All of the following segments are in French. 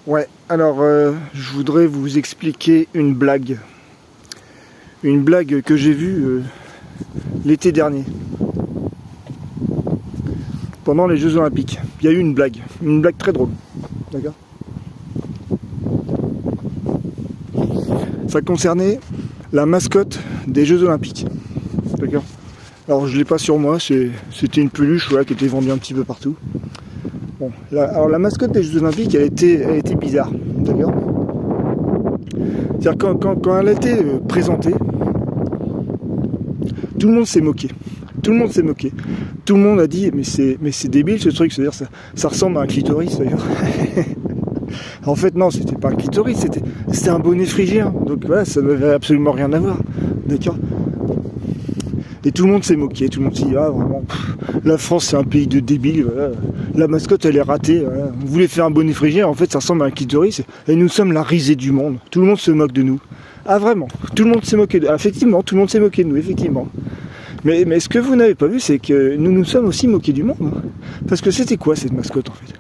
Ouais, alors je voudrais vous expliquer une blague. Une blague que j'ai vue l'été dernier. Pendant les Jeux Olympiques. Il y a eu une blague très drôle. D'accord ? Ça concernait la mascotte des Jeux Olympiques. D'accord ? Alors je l'ai pas sur moi, c'était une peluche qui était vendue un petit peu partout. Bon, alors la mascotte des Jeux Olympiques, elle était bizarre, d'accord ? C'est-à-dire quand elle a été présentée, tout le monde s'est moqué. Tout le monde s'est moqué. Tout le monde a dit mais c'est débile ce truc, c'est-à-dire ça ressemble à un clitoris d'ailleurs. En fait non, c'était pas un clitoris, c'était un bonnet phrygien. Donc voilà, ça n'avait absolument rien à voir, d'accord ? Et tout le monde s'est moqué, tout le monde s'est dit ah vraiment, la France c'est un pays de débiles, voilà. La mascotte elle est ratée, voilà. On voulait faire un bonnet phrygien, en fait ça ressemble à un clitoris, et nous sommes la risée du monde, tout le monde se moque de nous. Ah vraiment, tout le monde s'est moqué de nous, effectivement, tout le monde s'est moqué de nous, effectivement. Mais ce que vous n'avez pas vu, c'est que nous nous sommes aussi moqués du monde, hein. Parce que c'était quoi cette mascotte en fait ?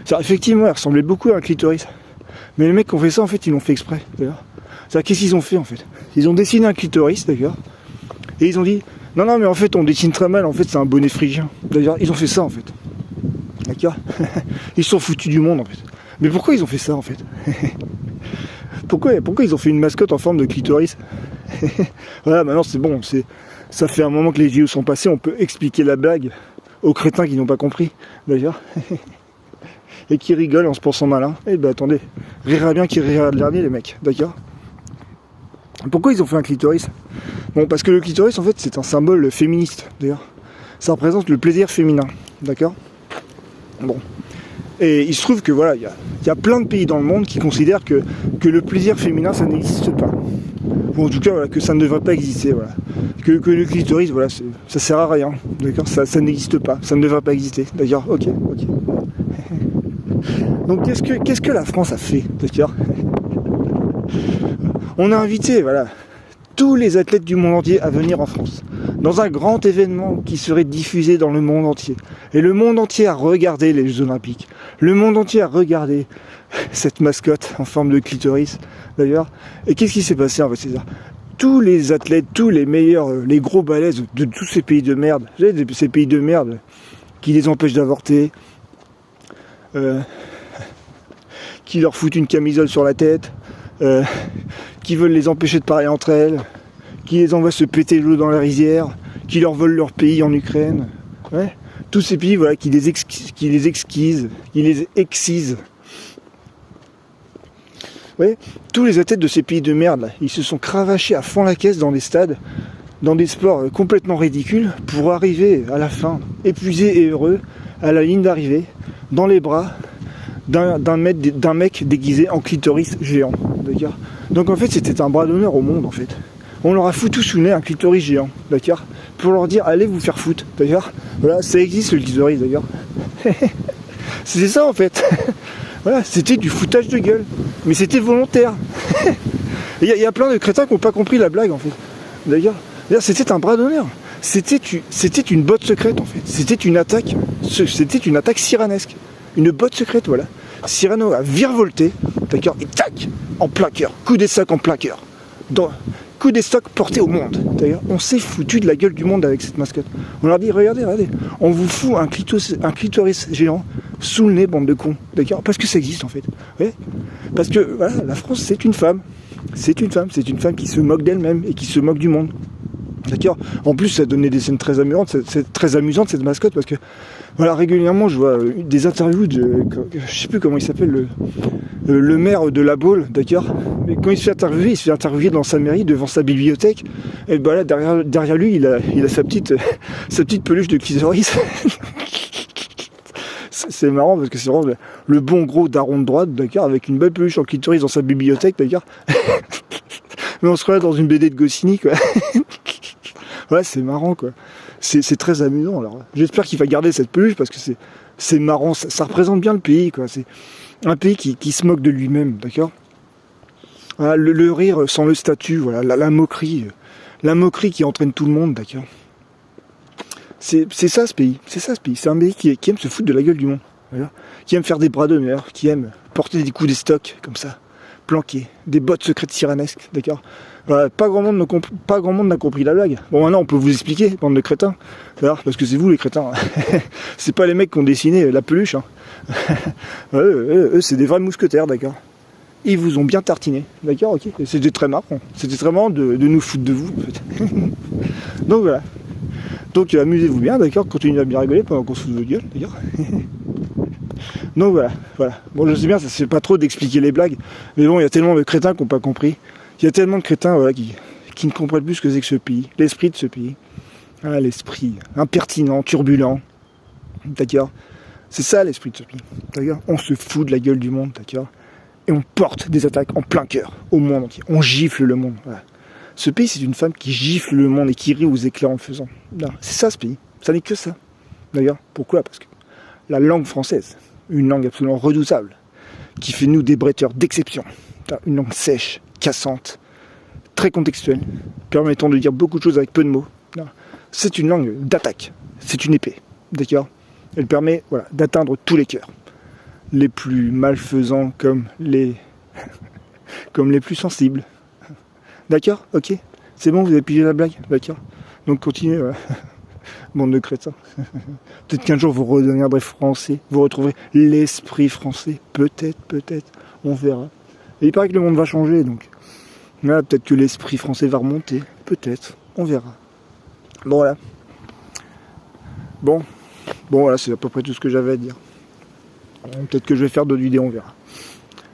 C'est-à-dire, effectivement elle ressemblait beaucoup à un clitoris, mais les mecs qui ont fait ça en fait ils l'ont fait exprès, d'ailleurs. C'est-à-dire qu'est-ce qu'ils ont fait en fait ? Ils ont dessiné un clitoris, d'accord, et ils ont dit non mais en fait on dessine très mal, en fait c'est un bonnet phrygien. D'ailleurs ils ont fait ça en fait. D'accord ? Ils se sont foutus du monde en fait. Mais pourquoi ils ont fait ça en fait ? Pourquoi ils ont fait une mascotte en forme de clitoris ? Voilà, maintenant c'est bon, ça fait un moment que les JO sont passés, on peut expliquer la blague aux crétins qui n'ont pas compris, d'ailleurs. Et qui rigolent en se pensant malin. Eh ben attendez, rira bien qui rira le dernier les mecs, d'accord ? Pourquoi ils ont fait un clitoris ? Bon, parce que le clitoris, en fait, c'est un symbole féministe, d'ailleurs. Ça représente le plaisir féminin, d'accord ? Bon. Et il se trouve que, voilà, il y a plein de pays dans le monde qui considèrent que le plaisir féminin, ça n'existe pas. Ou en tout cas, voilà, que ça ne devrait pas exister, voilà. Que le clitoris, voilà, ça sert à rien, d'accord ? Ça n'existe pas, ça ne devrait pas exister, d'accord ? Ok. Donc, qu'est-ce que la France a fait, d'accord ? On a invité, voilà, tous les athlètes du monde entier à venir en France, dans un grand événement qui serait diffusé dans le monde entier. Et le monde entier a regardé les Jeux Olympiques. Le monde entier a regardé cette mascotte en forme de clitoris, d'ailleurs. Et qu'est-ce qui s'est passé en fait, c'est ça ? Tous les athlètes, tous les meilleurs, les gros balèzes de tous ces pays de merde, vous savez, ces pays de merde qui les empêchent d'avorter, qui leur foutent une camisole sur la tête, qui veulent les empêcher de parler entre elles, qui les envoient se péter l'eau dans la rizière, qui leur volent leur pays en Ukraine. Ouais. Tous ces pays voilà, qui les excisent. Ouais. Tous les athlètes de ces pays de merde, là, ils se sont cravachés à fond la caisse dans des stades, dans des sports complètement ridicules, pour arriver à la fin, épuisés et heureux, à la ligne d'arrivée, dans les bras d'un mec déguisé en clitoris géant. D'accord ? Donc en fait c'était un bras d'honneur au monde en fait. On leur a foutu sous le nez un clitoris géant, d'accord ? Pour leur dire allez vous faire foutre, d'accord ? Voilà, ça existe le clitoris d'ailleurs. C'était ça en fait. Voilà, c'était du foutage de gueule. Mais c'était volontaire. Il y a plein de crétins qui n'ont pas compris la blague en fait. D'ailleurs, c'était un bras d'honneur. C'était une botte secrète en fait. C'était une attaque siranesque. Une botte secrète, voilà. Cyrano a virevolté, d'accord, et tac, en plein cœur, coup des sacs en plein cœur. Coup des stocks portés au monde. D'ailleurs, on s'est foutu de la gueule du monde avec cette mascotte. On leur dit, regardez, on vous fout un clitoris géant sous le nez, bande de cons. D'accord ? Parce que ça existe en fait. Ouais. Parce que voilà, la France, c'est une femme. C'est une femme qui se moque d'elle-même et qui se moque du monde. D'accord ? En plus, ça donnait des scènes très amusantes. C'est très amusante cette mascotte parce que voilà, régulièrement, je vois des interviews je sais plus comment il s'appelle, le maire de La Baule, d'accord ? Mais quand il se fait interviewer dans sa mairie, devant sa bibliothèque, et ben là, derrière lui, il a sa petite peluche de clitoris. C'est marrant parce que c'est vraiment le bon gros daron de droite, d'accord, avec une belle peluche en clitoris dans sa bibliothèque, d'accord. Mais on se croit dans une BD de Goscinny, quoi. Ouais, c'est marrant, quoi. C'est très amusant, alors. J'espère qu'il va garder cette peluche parce que c'est marrant, ça représente bien le pays, quoi. C'est un pays qui se moque de lui-même, d'accord. Voilà, le rire sans le statut, voilà, la moquerie qui entraîne tout le monde, d'accord. C'est ça ce pays, c'est un pays qui aime se foutre de la gueule du monde, d'accord, qui aiment faire des bras d'honneur, qui aiment porter des coups des stocks, comme ça, planqués, des bottes secrètes siranesques, d'accord. Voilà, pas grand monde n'a compris la blague. Bon, maintenant, on peut vous expliquer, bande de crétins, d'accord, parce que c'est vous les crétins. C'est pas les mecs qui ont dessiné la peluche, hein. Eux, c'est des vrais mousquetaires, d'accord. Ils vous ont bien tartiné, d'accord, ok. Et c'était très marrant. C'était très marrant de nous foutre de vous, en fait. Donc voilà. Donc amusez-vous bien, d'accord. Continuez à bien rigoler pendant qu'on se fout de votre gueule, d'accord. Donc voilà. Bon, je sais bien, ça se fait pas trop d'expliquer les blagues, mais bon, il y a tellement de crétins qui n'ont pas compris. Il y a tellement de crétins, voilà, qui ne comprennent plus ce que c'est que ce pays, l'esprit de ce pays. Ah, l'esprit impertinent, turbulent, d'accord. C'est ça l'esprit de ce pays, d'accord. On se fout de la gueule du monde, d'accord. Et on porte des attaques en plein cœur au monde entier. On gifle le monde. Voilà. Ce pays, c'est une femme qui gifle le monde et qui rit aux éclairs en le faisant. C'est ça ce pays. Ça n'est que ça. D'ailleurs, pourquoi? Parce que la langue française, une langue absolument redoutable, qui fait nous des bretteurs d'exception. Une langue sèche, cassante, très contextuelle, permettant de dire beaucoup de choses avec peu de mots. C'est une langue d'attaque. C'est une épée. D'accord. Elle permet, voilà, d'atteindre tous les cœurs. Les plus malfaisants comme les plus sensibles. D'accord, ok. C'est bon, vous avez pigé la blague. D'accord. Donc continuez, voilà. Bande de crétins. Peut-être qu'un jour vous redeviendrez français, vous retrouverez l'esprit français. Peut-être. On verra. Et il paraît que le monde va changer, donc là, peut-être que l'esprit français va remonter. Peut-être. On verra. Bon, voilà. Bon, voilà, c'est à peu près tout ce que j'avais à dire. Peut-être que je vais faire d'autres vidéos, on verra.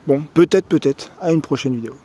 Bon, peut-être, à une prochaine vidéo.